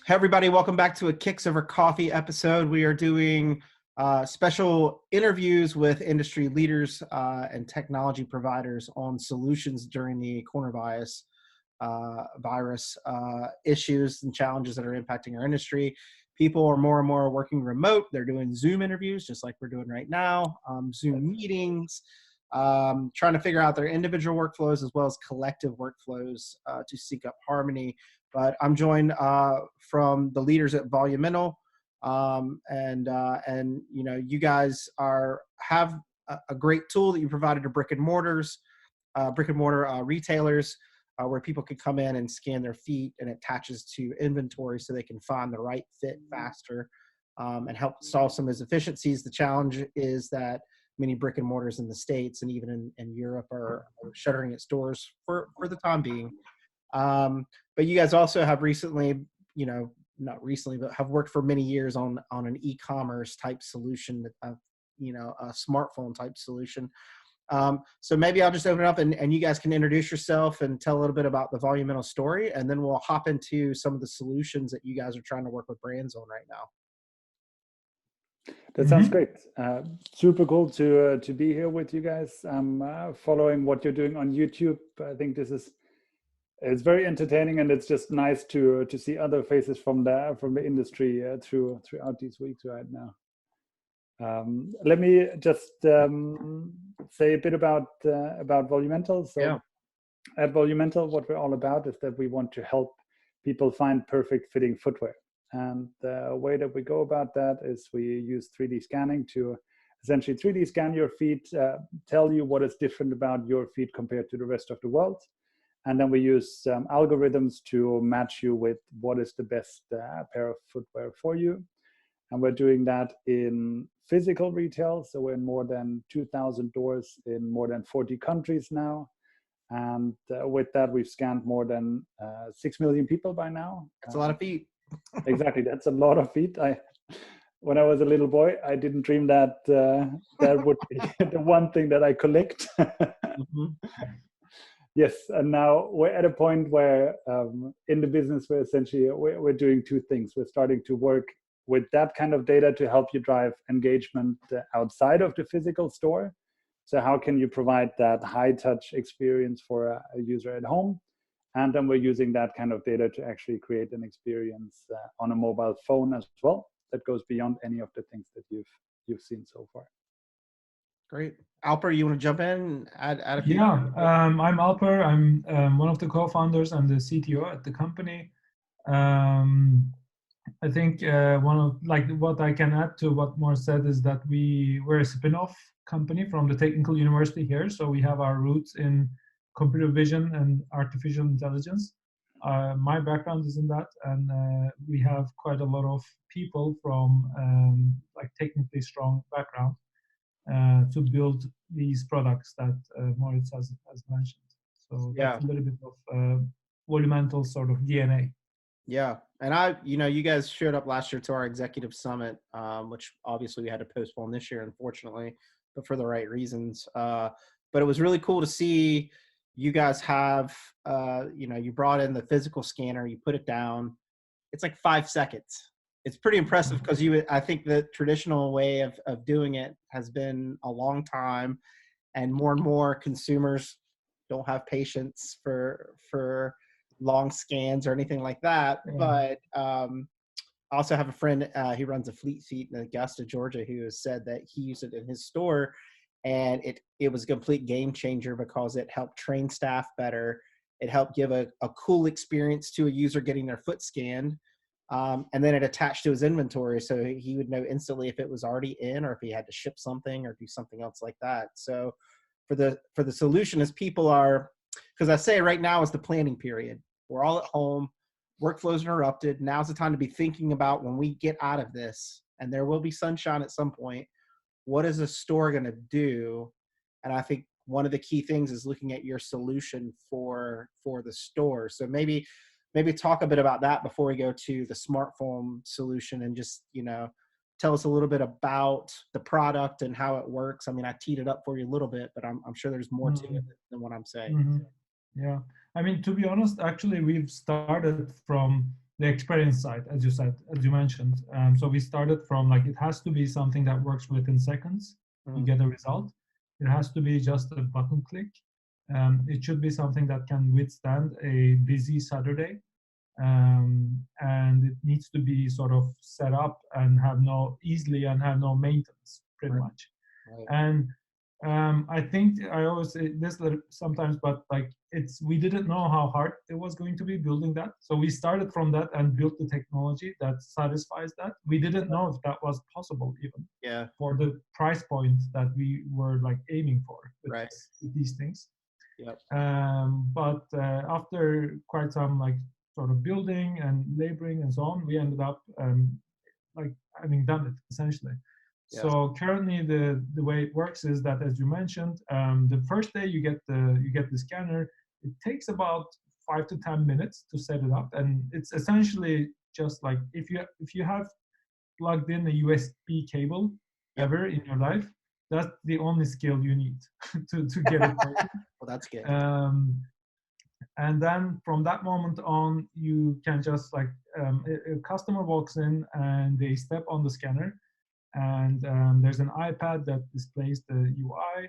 Hey everybody, welcome back to a Kicks Over Coffee episode. We are doing special interviews with industry leaders and technology providers on solutions during the coronavirus issues and challenges that are impacting our industry. People are more and more working remote. They're doing Zoom interviews, just like we're doing right now, Zoom meetings, trying to figure out their individual workflows as well as collective workflows to seek up harmony. But I'm joined from the leaders at Volumental, and you know, you guys have a great tool that you provided to brick and mortar retailers, where people can come in and scan their feet, and it attaches to inventory so they can find the right fit faster, and help solve some of those efficiencies. The challenge is that many brick and mortars in the States and even in Europe are shuttering its doors for the time being. But you guys also have recently, not recently, but have worked for many years on an e-commerce type solution, a smartphone type solution. So maybe I'll just open it up and you guys can introduce yourself and tell a little bit about the Volumental story, and then we'll hop into some of the solutions that you guys are trying to work with brands on right now. That sounds great. Super cool to be here with you guys. I'm following what you're doing on YouTube. I think it's very entertaining, and it's just nice to see other faces from the industry throughout these weeks right now. Let me just say a bit about Volumental. So yeah. At Volumental, what we're all about is that we want to help people find perfect fitting footwear. And the way that we go about that is we use 3D scanning to essentially 3D scan your feet, tell you what is different about your feet compared to the rest of the world. And then we use algorithms to match you with what is the best pair of footwear for you. And we're doing that in physical retail. So we're in more than 2,000 doors in more than 40 countries now. And with that, we've scanned more than 6 million people by now. That's a lot of feet. Exactly. That's a lot of feet. When I was a little boy, I didn't dream that that would be the one thing that I collect. Mm-hmm. Yes, and now we're at a point where in the business we're doing two things. We're starting to work with that kind of data to help you drive engagement outside of the physical store. So how can you provide that high-touch experience for a user at home? And then we're using that kind of data to actually create an experience on a mobile phone as well that goes beyond any of the things that you've seen so far. Great. Alper, you want to jump in and add a few? Yeah, I'm Alper. I'm one of the co-founders and the CTO at the company. I think what I can add to what Moritz said is that we're a spin-off company from the technical university here. So we have our roots in computer vision and artificial intelligence. My background is in that, and we have quite a lot of people from technically strong background to build these products that Moritz has mentioned. So that's a little bit of Volumental sort of DNA. Yeah. And you guys showed up last year to our executive summit, which obviously we had to postpone this year, unfortunately, but for the right reasons. But it was really cool to see you guys have, you brought in the physical scanner, you put it down. It's like 5 seconds. It's pretty impressive because I think the traditional way of doing it has been a long time, and more consumers don't have patience for long scans or anything like that. Yeah. But I also have a friend, he runs a Fleet Feet in Augusta, Georgia, who has said that he used it in his store, and it was a complete game changer because it helped train staff better. It helped give a cool experience to a user getting their foot scanned. And then it attached to his inventory, so he would know instantly if it was already in or if he had to ship something or do something else like that. So for the solution is people are, because I say right now is the planning period. We're all at home, workflows interrupted. Now's the time to be thinking about when we get out of this, and there will be sunshine at some point, what is a store going to do? And I think one of the key things is looking at your solution for the store. So maybe talk a bit about that before we go to the smartphone solution, and just, tell us a little bit about the product and how it works. I mean, I teed it up for you a little bit, but I'm sure there's more to it than what I'm saying. Mm-hmm. Yeah. I mean, to be honest, actually, we've started from the experience side, as you said, as you mentioned. So we started from like it has to be something that works within seconds. You get a result. It has to be just a button click. It should be something that can withstand a busy Saturday, and it needs to be sort of set up and have no maintenance, pretty much. Right. And I think I always say this sometimes, but like we didn't know how hard it was going to be building that. So we started from that and built the technology that satisfies that. We didn't know if that was possible even for the price point that we were like aiming for with these things. Yep. But after quite some like sort of building and laboring and so on, we ended up like having done it essentially. Yes. So currently the way it works is that, as you mentioned, the first day you get the scanner. It takes about 5 to 10 minutes to set it up, and it's essentially just like if you have plugged in a USB cable ever in your life, that's the only skill you need to get it working. Well, that's good. And then from that moment on, you can just like a customer walks in and they step on the scanner. And there's an iPad that displays the UI,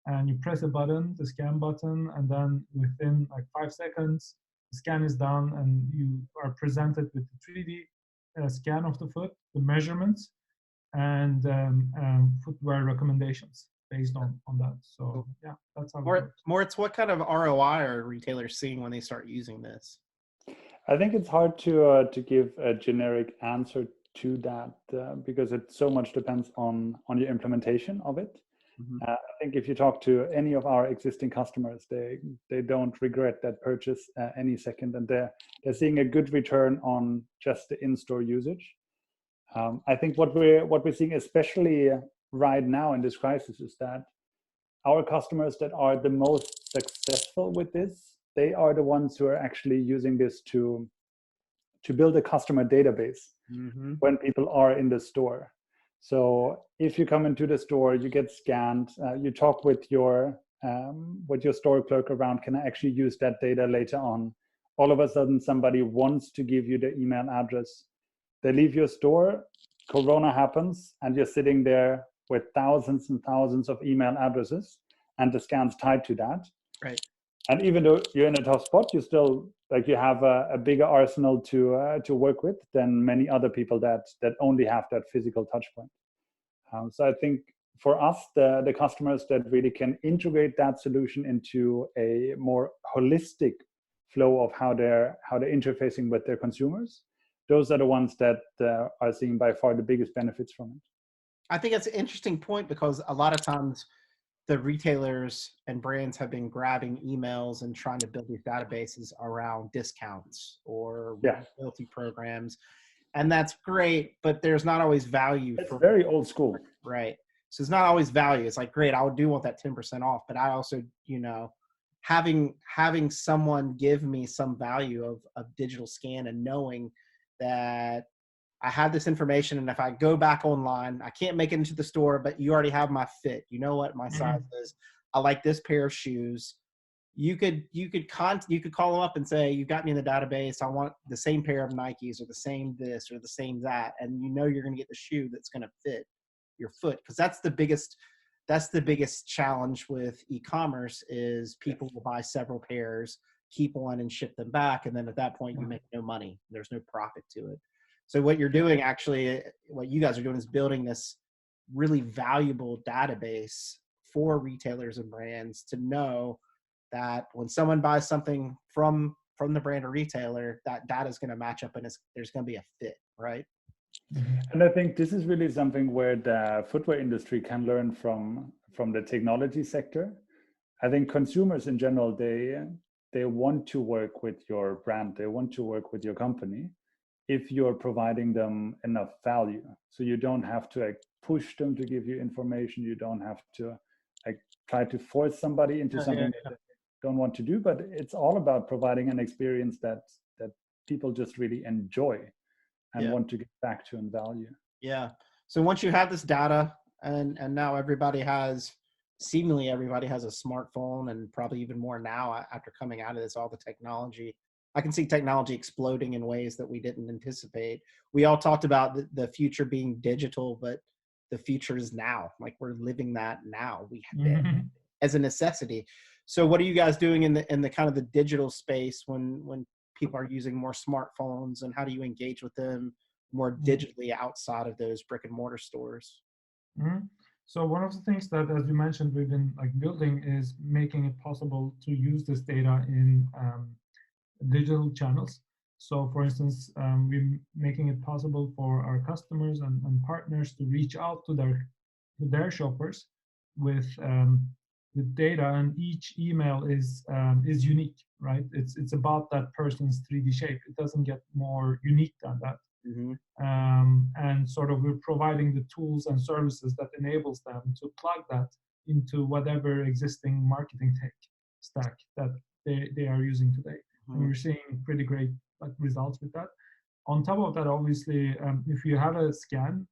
and you press a button, the scan button, and then within like 5 seconds, the scan is done, and you are presented with the 3D scan of the foot, the measurements, and footwear recommendations based on that. So yeah, that's how it works. Moritz, what kind of ROI are retailers seeing when they start using this? I think it's hard to give a generic answer to that because it so much depends on your implementation of it. I think if you talk to any of our existing customers, they don't regret that purchase any second, and they're seeing a good return on just the in-store usage. I think what we're seeing, especially right now in this crisis, is that our customers that are the most successful with this, they are the ones who are actually using this to build a customer database when people are in the store. So if you come into the store, you get scanned, you talk with your store clerk around, can I actually use that data later on? All of a sudden, somebody wants to give you the email address. They leave your store, Corona happens, and you're sitting there with thousands and thousands of email addresses, and the scan's tied to that. Right. And even though you're in a tough spot, you still you have a bigger arsenal to work with than many other people that only have that physical touch point. So I think for us, the customers that really can integrate that solution into a more holistic flow of how they're interfacing with their consumers, those are the ones that are seeing by far the biggest benefits from it. I think it's an interesting point because a lot of times the retailers and brands have been grabbing emails and trying to build these databases around discounts or loyalty programs. And that's great, but there's not always value. It's very old school. Right. So it's not always value. It's like, great, I do want that 10% off, but I also, having someone give me some value of digital scan and knowing that I have this information, and if I go back online, I can't make it into the store, but you already have my fit. You know what my size is. I like this pair of shoes. You could call them up and say, you got me in the database. I want the same pair of Nikes or the same this or the same that, and you're going to get the shoe that's going to fit your foot, because that's the biggest challenge with e-commerce is people will buy several pairs, keep one, and ship them back, and then at that point you make no money. There's no profit to it. So what you're doing, actually, what you guys are doing is building this really valuable database for retailers and brands to know that when someone buys something from the brand or retailer, that data is going to match up and there's going to be a fit, right? And I think this is really something where the footwear industry can learn from the technology sector. I think consumers in general, they want to work with your brand, they want to work with your company if you're providing them enough value. So you don't have to push them to give you information. You don't have to try to force somebody into something that they don't want to do. But it's all about providing an experience that people just really enjoy and want to get back to and value. Yeah. So once you have this data, and now seemingly everybody has a smartphone, and probably even more now after coming out of this, all the technology I can see technology exploding in ways that we didn't anticipate. We all talked about the future being digital, but the future is now. Like we're living that now. We as a necessity. So what are you guys doing in the kind of the digital space when people are using more smartphones, and how do you engage with them more digitally outside of those brick and mortar stores? Mhm. So one of the things that, as you mentioned, we've been like building is making it possible to use this data in digital channels. So for instance, we're making it possible for our customers and partners to reach out to their shoppers with data, and each email is unique, right? It's about that person's 3D shape. It doesn't get more unique than that. Mm-hmm. And sort of we're providing the tools and services that enables them to plug that into whatever existing marketing tech stack that they are using today. And we're seeing pretty great like results with that. On top of that, obviously, if you have a scan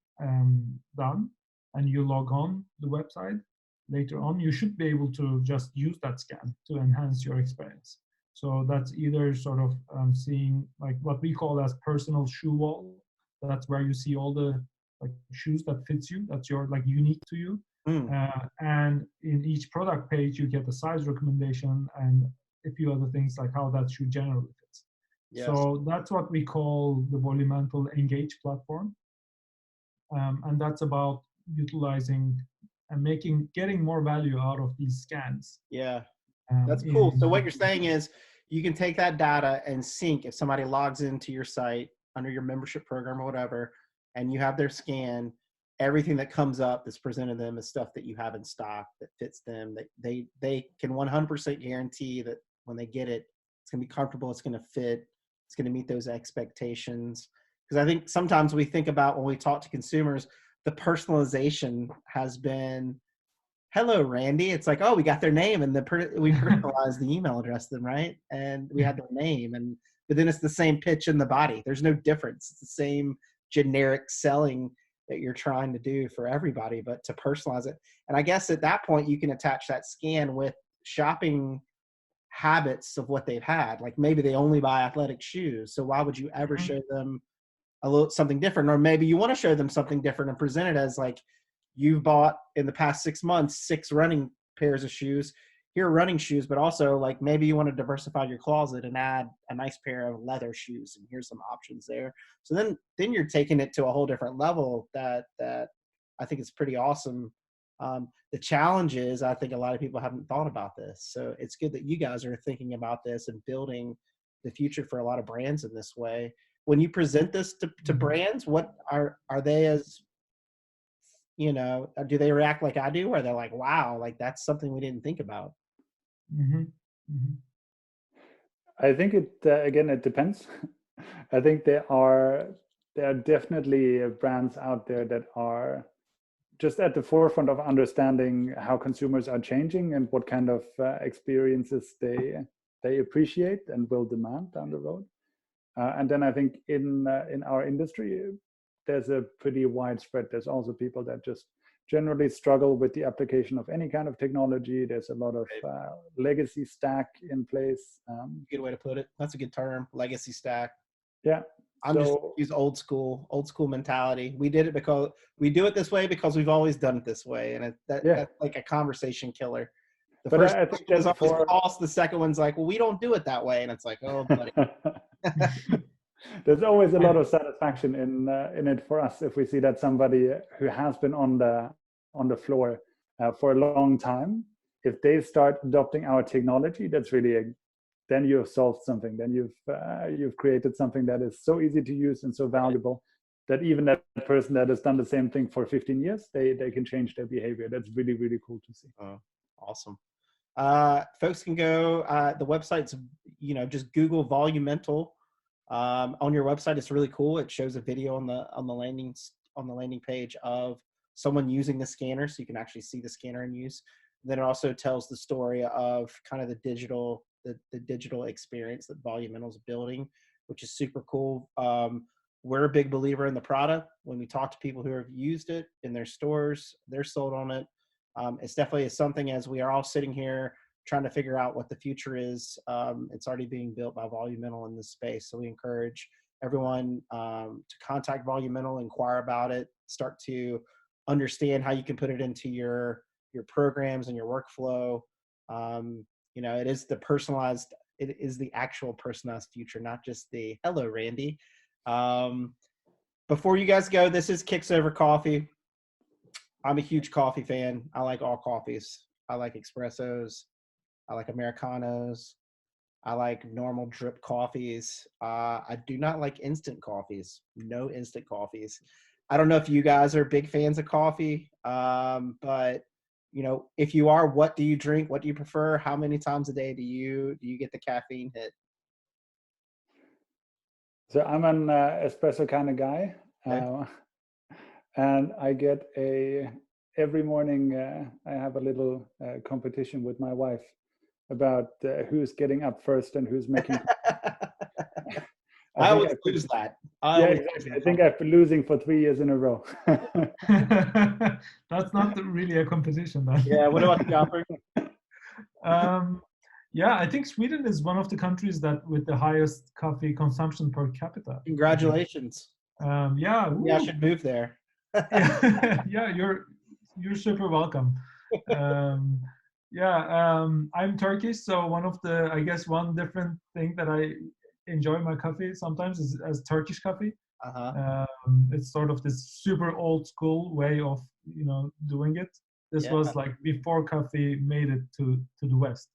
done and you log on the website later on, you should be able to just use that scan to enhance your experience. So that's either sort of seeing like what we call as personal shoe wall. That's where you see all the like shoes that fits you. That's your like unique to you. And in each product page, you get a size recommendation and a few other things like how that shoe generally fits. Yes. So that's what we call the Volumental Engage platform. And that's about utilizing and getting more value out of these scans. Yeah, that's cool. So what you're saying is you can take that data and sync if somebody logs into your site under your membership program or whatever, and you have their scan, everything that comes up that's presented to them is stuff that you have in stock that fits them, that they can 100% guarantee that when they get it, it's going to be comfortable, it's going to fit, it's going to meet those expectations. Because I think sometimes we think about when we talk to consumers, the personalization has been, hello, Randy. It's like, oh, we got their name and we personalized the email address to them, right? And we had their name, but then it's the same pitch in the body. There's no difference. It's the same generic selling that you're trying to do for everybody, but to personalize it. And I guess at that point, you can attach that scan with shopping habits of what they've had. Like maybe they only buy athletic shoes. So why would you ever show them a little something different? Or maybe you want to show them something different and present it as like, you've bought in the past 6 months 6 running pairs of shoes. Here are running shoes, but also like maybe you want to diversify your closet and add a nice pair of leather shoes, and here's some options there. So then you're taking it to a whole different level that I think is pretty awesome. The challenge is I think a lot of people haven't thought about this. So it's good that you guys are thinking about this and building the future for a lot of brands in this way. When you present this to brands, what are they as, you know, do they react like I do, or they're like, wow, like that's something we didn't think about? I think again, it depends. I think there are definitely brands out there that are just at the forefront of understanding how consumers are changing and what kind of experiences they appreciate and will demand down the road. And then I think in our industry, there's a pretty widespread. There's also people that just generally struggle with the application of any kind of technology. There's a lot of legacy stack in place. Good way to put it. That's a good term, legacy stack. Yeah. I'm just use old school mentality. We did it because we do it this way because we've always done it this way, and that's like a conversation killer. The first question is always false. The second one's like, well, we don't do it that way, and it's like, oh, buddy. There's always a lot of satisfaction in it for us if we see that somebody who has been on the floor for a long time, if they start adopting our technology, that's really then you've solved something. Then you've created something that is so easy to use and so valuable that even that person that has done the same thing for 15 years, they can change their behavior. That's really, really cool to see. Oh, awesome. Folks can go, the website's, just Google Volumental. On your website, it's really cool. It shows a video on the landing page of someone using the scanner, so you can actually see the scanner in use. And then it also tells the story of kind of the digital experience that Volumental is building, which is super cool. We're a big believer in the product. When we talk to people who have used it in their stores, they're sold on it. It's definitely something, as we are all sitting here trying to figure out what the future is. It's already being built by Volumental in this space. So we encourage everyone to contact Volumental, inquire about it, start to understand how you can put it into your programs and your workflow. It is the personalized, it is the actual personalized future, not just the hello, Randy. Before you guys go, this is Kicks Over Coffee. I'm a huge coffee fan. I like all coffees. I like espressos. I like Americanos. I like normal drip coffees. I do not like instant coffees. No instant coffees. I don't know if you guys are big fans of coffee, but if you are, what do you drink? What do you prefer? How many times a day do you get the caffeine hit? So I'm an espresso kind of guy, and I get every morning. I have a little competition with my wife about who's getting up first and who's making. I always lose that. Yeah, exactly. I think I've been losing for 3 years in a row. That's not really a competition, then. Yeah. What about you, Alper? Yeah, I think Sweden is one of the countries that with the highest coffee consumption per capita. Congratulations. Yeah. Yeah, I should move there. Yeah, you're super welcome. I'm Turkish, so one different thing that I enjoy my coffee sometimes is as Turkish coffee. It's sort of this super old school way of doing it. This was like before coffee made it to the West.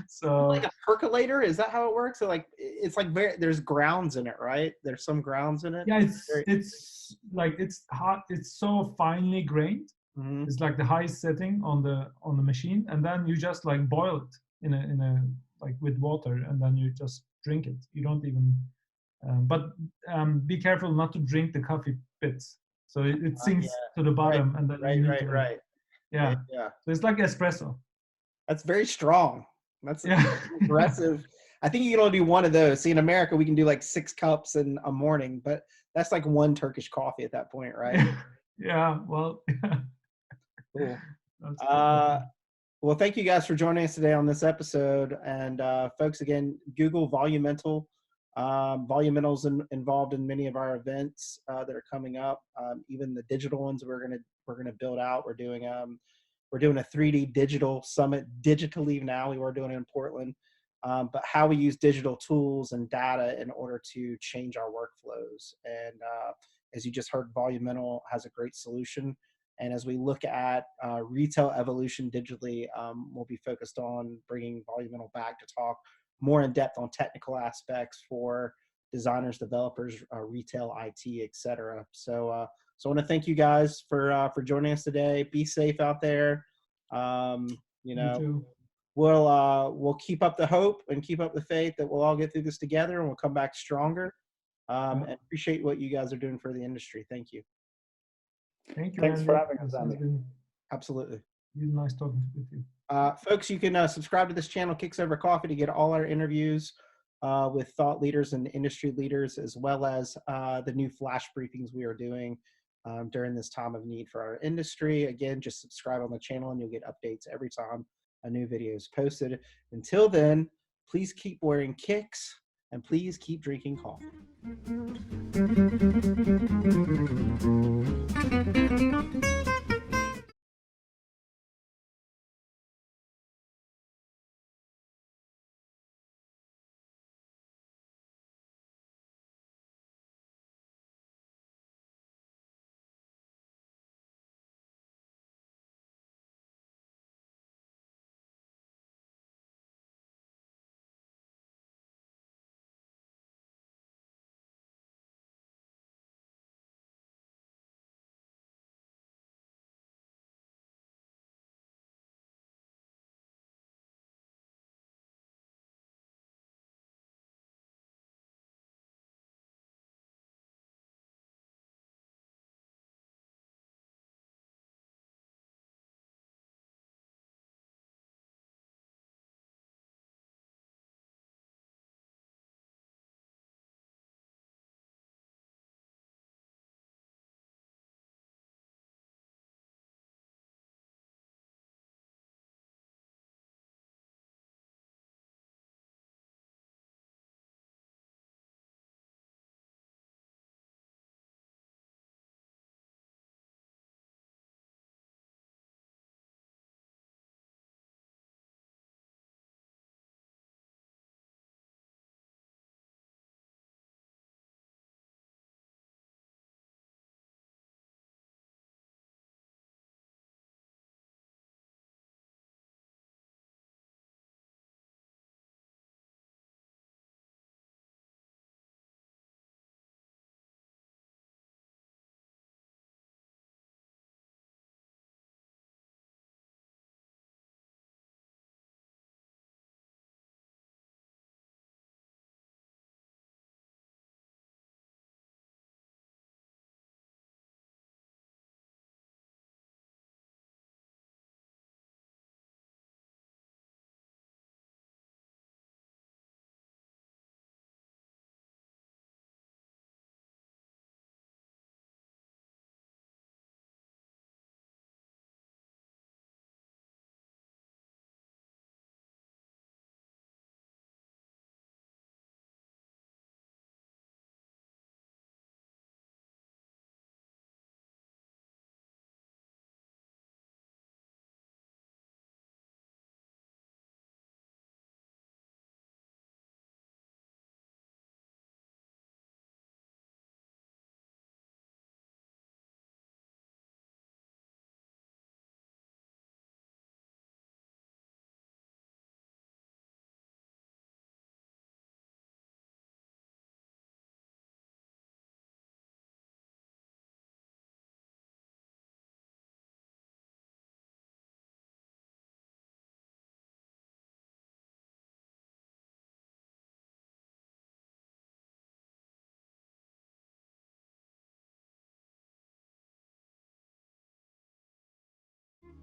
So like a percolator, is that how it works? So like it's like there's grounds in it, right? There's some grounds in it. Yeah, it's like it's hot. It's so finely grained. Mm-hmm. It's like the highest setting on the machine, and then you just like boil it in a like with water, and then you just drink it. You don't even. But be careful not to drink the coffee bits, so it sinks to the bottom, and then right. Yeah. So it's like espresso. That's very strong. That's aggressive. I think you can only do one of those. See, in America, we can do like 6 cups in a morning, but that's like one Turkish coffee at that point, right? Yeah. Well. Yeah. Cool. Well, thank you guys for joining us today on this episode. And folks, again, Google Volumental. Volumental's involved in many of our events that are coming up. Even the digital ones we're gonna build out. We're doing a 3D digital summit digitally now. We were doing it in Portland, but how we use digital tools and data in order to change our workflows. And as you just heard, Volumental has a great solution. And as we look at retail evolution digitally, we'll be focused on bringing Volumental back to talk more in depth on technical aspects for designers, developers, retail, IT, etc. So I want to thank you guys for joining us today. Be safe out there. We'll keep up the hope and keep up the faith that we'll all get through this together, and we'll come back stronger. And appreciate what you guys are doing for the industry. Thank you. Thank you. Thanks Andy. for having us, Andy. Absolutely. Really nice talking with you. Folks, you can subscribe to this channel, Kicks Over Coffee, to get all our interviews with thought leaders and industry leaders, as well as the new flash briefings we are doing during this time of need for our industry. Again, just subscribe on the channel and you'll get updates every time a new video is posted. Until then, please keep wearing kicks and please keep drinking coffee.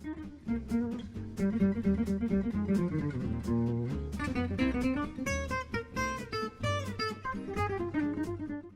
you.